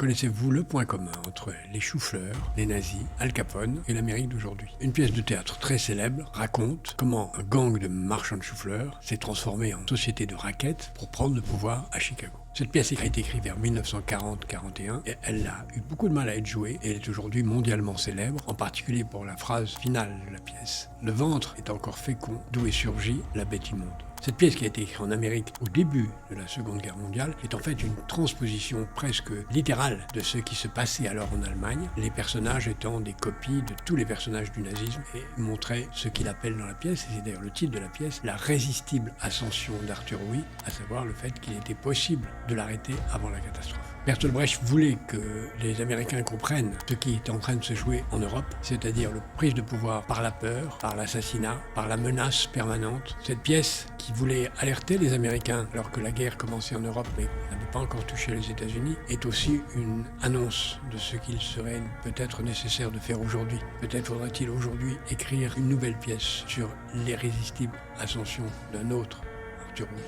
Connaissez-vous le point commun entre les choux-fleurs, les nazis, Al Capone et l'Amérique d'aujourd'hui? Une pièce de théâtre très célèbre raconte comment un gang de marchands de choux-fleurs s'est transformé en société de raquettes pour prendre le pouvoir à Chicago. Cette pièce a été écrite vers 1940-41 et elle a eu beaucoup de mal à être jouée et elle est aujourd'hui mondialement célèbre, en particulier pour la phrase finale de la pièce. Le ventre est encore fécond, d'où est surgie la bête immonde. Cette pièce qui a été écrite en Amérique au début de la Seconde Guerre mondiale est en fait une transposition presque littérale de ce qui se passait alors en Allemagne, les personnages étant des copies de tous les personnages du nazisme et montraient ce qu'il appelle dans la pièce, et c'est d'ailleurs le titre de la pièce, la résistible ascension d'Arthur Louis, à savoir le fait qu'il était possible de l'arrêter avant la catastrophe. Bertolt Brecht voulait que les Américains comprennent ce qui est en train de se jouer en Europe, c'est-à-dire la prise de pouvoir par la peur, par l'assassinat, par la menace permanente. Cette pièce qui voulait alerter les Américains alors que la guerre commençait en Europe mais n'avait pas encore touché les États-Unis, est aussi une annonce de ce qu'il serait peut-être nécessaire de faire aujourd'hui. Peut-être faudrait-il aujourd'hui écrire une nouvelle pièce sur l'irrésistible ascension d'un autre Arthur Louis.